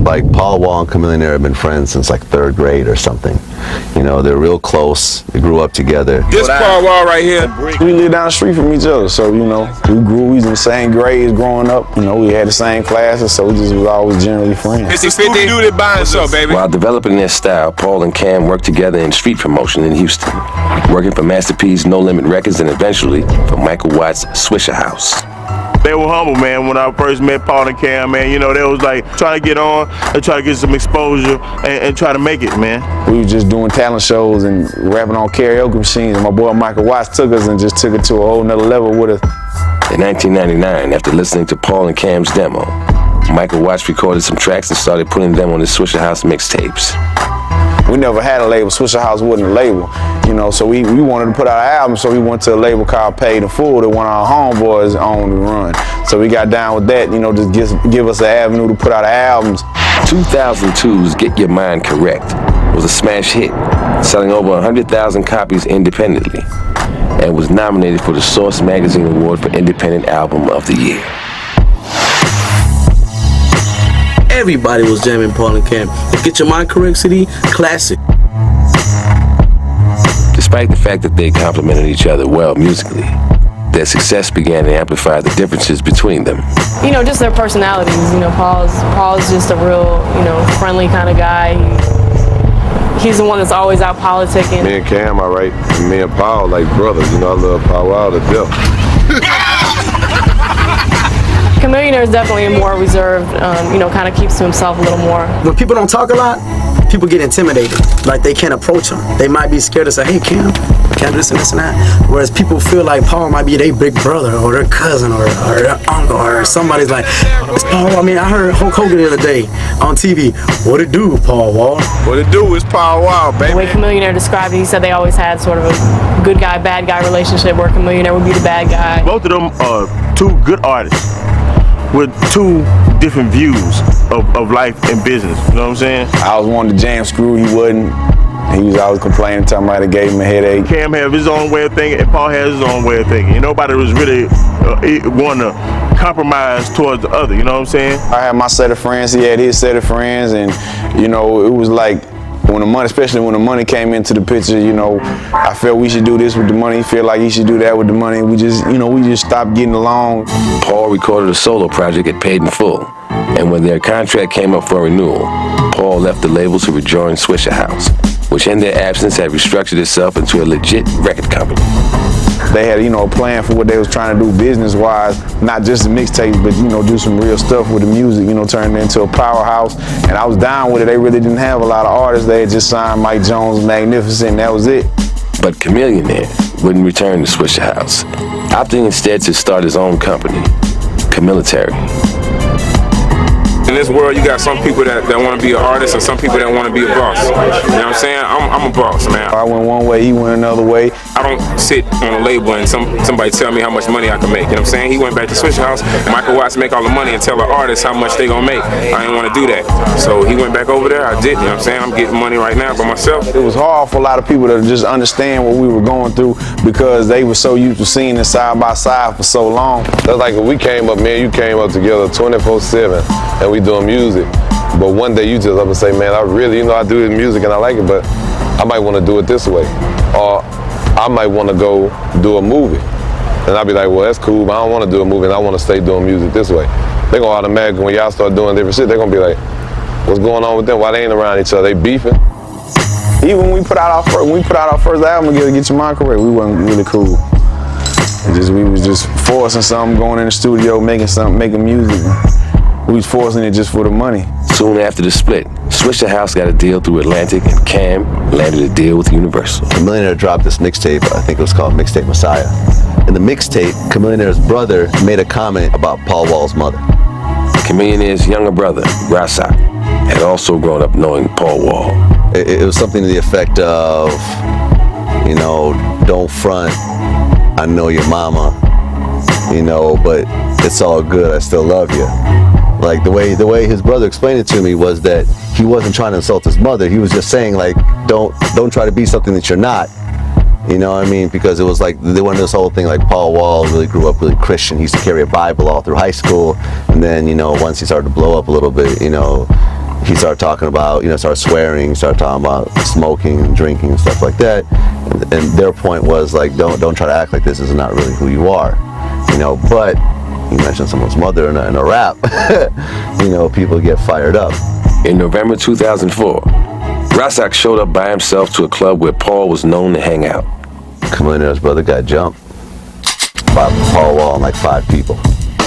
like Paul Wall and Chamillion have been friends since like 3rd grade or something. You know, they're real close. They grew up together. This Paul Wall right here. We lived down the street from each other, so you know, we was in the same grades growing up. You know, we had the same classes, so we just was always generally friends. It's the Scooby-Doo that binds us, baby. While developing their style, Paul and Cam worked together in street promotion in Houston, working for Master P's No Limit Records and eventually for Michael Watt's Swisher House. They were humble, man. When I first met Paul and Cam, man, you know, they was like trying to get on and try to get some exposure and try to make it, man. We was just doing talent shows and rapping on karaoke machines. And my boy Michael Watts took us and just took it to a whole nother level with us. In 1999, after listening to Paul and Cam's demo, Michael Watts recorded some tracks and started putting them on his Swisher House mixtapes. We never had a label. Swisher House wasn't a label, you know, so we wanted to put out an album, so we went to a label called Paid in Full that one of our homeboys owned and run. So we got down with that, you know, just give us an avenue to put out albums. 2002's Get Your Mind Correct was a smash hit, selling over 100,000 copies independently, and was nominated for the Source Magazine Award for Independent Album of the Year. Everybody was jamming Paul and Cam. The Get Your Mind Correct CD, classic. Despite the fact that they complemented each other well musically, their success began to amplify the differences between them. You know, just their personalities. You know, Paul's just a real, you know, friendly kind of guy. He's the one that's always out politicking. Me and Cam are right. Me and Paul like brothers. You know, I love Paul Wall to death. Chamillion is definitely more reserved, you know, kind of keeps to himself a little more. When people don't talk a lot, people get intimidated. Like they can't approach him. They might be scared to say, hey, Cam, can't do this and this and that. Whereas people feel like Paul might be their big brother or their cousin or their uncle or somebody's like, it's Paul. I mean, I heard Hulk Hogan the other day on TV. What it do, Paul Wall? What it do is Paul Wall, baby. The way Chamillion described it, he said they always had sort of a good guy, bad guy relationship where Chamillion would be the bad guy. Both of them are two good artists with two different views of life and business. You know what I'm saying? I was wanting to jam Screw, he wasn't. He was always complaining, talking about it gave him a headache. Cam had his own way of thinking, and Paul had his own way of thinking. And nobody was really wanting to compromise towards the other. You know what I'm saying? I had my set of friends, he had his set of friends, and you know, it was like when the money, especially when the money came into the picture, you know, I felt we should do this with the money. He felt like he should do that with the money. We just, you know, we just stopped getting along. Paul recorded a solo project at Paid in Full, and when their contract came up for renewal, Paul left the label to rejoin Swisher House, which in their absence had restructured itself into a legit record company. They had, you know, a plan for what they was trying to do business-wise, not just the mixtapes, but, you know, do some real stuff with the music, you know, turn it into a powerhouse. And I was down with it. They really didn't have a lot of artists. They had just signed Mike Jones, Magnificent, and that was it. But Chamillion wouldn't return to Swisher House, opting instead to start his own company, Chamillion. In this world, you got some people that want to be an artist and some people that want to be a boss. You know what I'm saying? I'm a boss, man. I went one way, he went another way. I don't sit on a label and somebody tell me how much money I can make. You know what I'm saying? He went back to Swisher House. Michael Watts make all the money and tell the artists how much they gonna make. I didn't want to do that. So he went back over there. I did. You know what I'm saying? I'm getting money right now by myself. It was hard for a lot of people to just understand what we were going through because they were so used to seeing it side by side for so long. That's like when we came up, man, you came up together 24/7 and we doing music. But one day you just up and say, man, I really, you know, I do this music and I like it, but I might want to do it this way. Or I might want to go do a movie. And I'll be like, well, that's cool, but I don't want to do a movie and I want to stay doing music this way. They're going to automatically, when y'all start doing different shit, they're going to be like, what's going on with them? Why they ain't around each other? They beefing? Even when we put out our first album together, Get Your Mind Correct, we wasn't really cool. We was just forcing something, going in the studio, making music. We was forcing it just for the money. Soon after the split, Swisher House got a deal through Atlantic and Cam landed a deal with Universal. Chamillion dropped this mixtape, I think it was called Mixtape Messiah. In the mixtape, Chamillion's brother made a comment about Paul Wall's mother. Chamillion's younger brother, Rasa, had also grown up knowing Paul Wall. It was something to the effect of, you know, don't front, I know your mama, you know, but it's all good, I still love you. Like the way his brother explained it to me was that he wasn't trying to insult his mother. He was just saying like, don't try to be something that you're not. You know what I mean? Because it was like they wanted this whole thing like Paul Wall really grew up really Christian. He used to carry a Bible all through high school, and then, you know, once he started to blow up a little bit, you know, he started talking about, started swearing, started talking about smoking and drinking and stuff like that. And their point was like, don't try to act like this is not really who you are, But you mentioned someone's mother in a rap, people get fired up. In November 2004, Rasak showed up by himself to a club where Paul was known to hang out. Chamillion's brother got jumped by Paul Wall and like 5 people.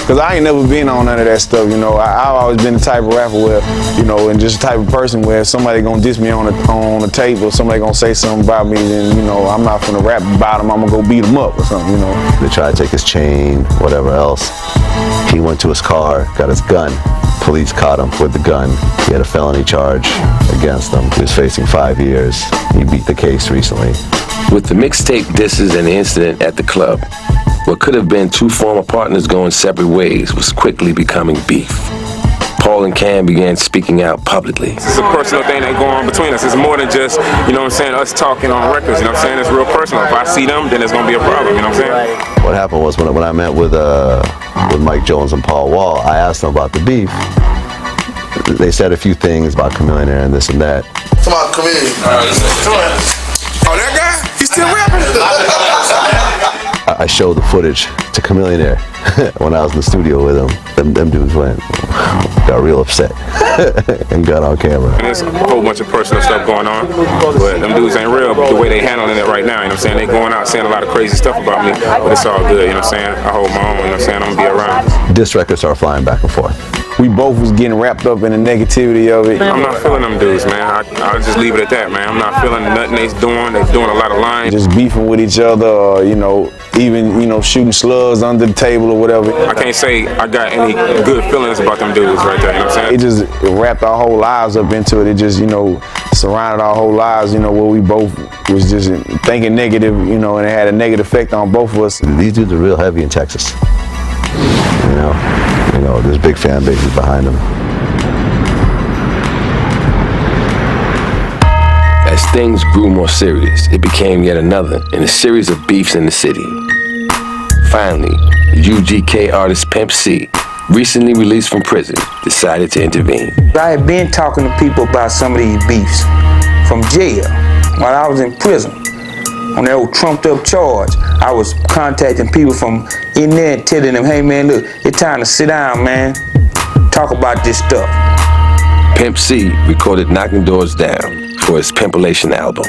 Cause I ain't never been on none of that stuff, I've always been the type of rapper where, and just the type of person where if somebody gonna diss me on the tape or somebody gonna say something about me, then I'm not gonna rap about them. I'm gonna go beat them up or something, They tried to take his chain, whatever else. He went to his car, got his gun. Police caught him with the gun. He had a felony charge against him. He was facing 5 years. He beat the case recently. With the mixtape disses and the incident at the club, what could have been 2 former partners going separate ways was quickly becoming beef. Paul and Cam began speaking out publicly. It's a personal thing that go on between us. It's more than just, us talking on records, It's real personal. If I see them, then it's gonna be a problem, What happened was when I met with Mike Jones and Paul Wall, I asked them about the beef. They said a few things about Chamillion and this and that. Come on, Chamillion. Come on. Oh, that guy? He's still rapping? I showed the footage to Chamillion when I was in the studio with him. Them dudes got real upset and got on camera. And there's a whole bunch of personal stuff going on, but them dudes ain't real the way they handling it right now, They going out saying a lot of crazy stuff about me, but it's all good, I hold my own, I'm gonna be around. Diss records started flying back and forth. We both was getting wrapped up in the negativity of it. I'm not feeling them dudes, man. I'll just leave it at that, man. I'm not feeling nothing they're doing a lot of lying. Just beefing with each other, or, even, shooting slugs under the table or whatever. I can't say I got any good feelings about them dudes right there, It just wrapped our whole lives up into it. It just, surrounded our whole lives, where we both was just thinking negative, and it had a negative effect on both of us. These dudes are real heavy in Texas. There's big fan bases behind them. As things grew more serious, it became yet another in a series of beefs in the city. Finally, UGK artist Pimp C, recently released from prison, decided to intervene. I had been talking to people about some of these beefs from jail while I was in prison. On that old trumped up charge, I was contacting people from in there and telling them, hey man, look, it's time to sit down, man. Talk about this stuff. Pimp C recorded Knocking Doors Down for his Pimpilation album.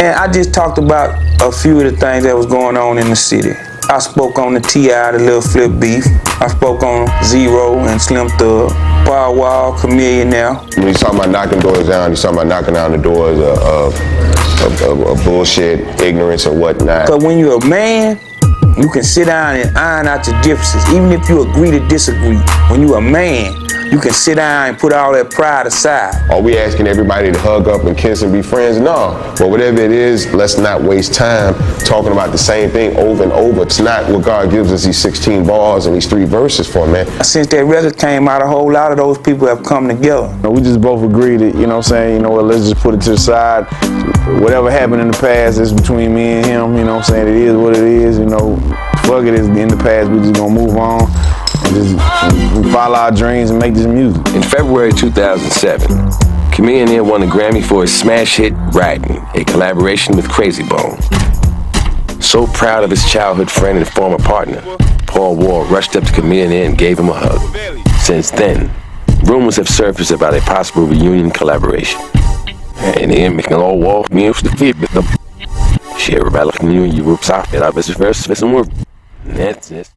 And I just talked about a few of the things that was going on in the city. I spoke on the T.I., the Lil Flip beef. I spoke on Zero and Slim Thug, Paul Wall, Chamillion now. When he's talking about knocking doors down, he's talking about knocking down the doors of bullshit, ignorance, or whatnot. Because when you're a man, you can sit down and iron out your differences, even if you agree to disagree. When you're a man, you can sit down and put all that pride aside. Are we asking everybody to hug up and kiss and be friends? No. But whatever it is, let's not waste time talking about the same thing over and over. It's not what God gives us these 16 bars and these 3 verses for, man. Since that record came out, a whole lot of those people have come together. We just both agreed that, let's just put it to the side. Whatever happened in the past is between me and him, It is what it is, Fuck it, it's in the past, we just gonna move on and just follow our dreams and make this music. In February 2007, Chamillion won a Grammy for his smash hit Riding, a collaboration with Crazy Bone. So proud of his childhood friend and former partner, Paul Wall rushed up to Chamillion and gave him a hug. Since then, rumors have surfaced about a possible reunion collaboration. And then making all Wall music to fit with them. Share about you and you were soft and I was first for some more. That's it.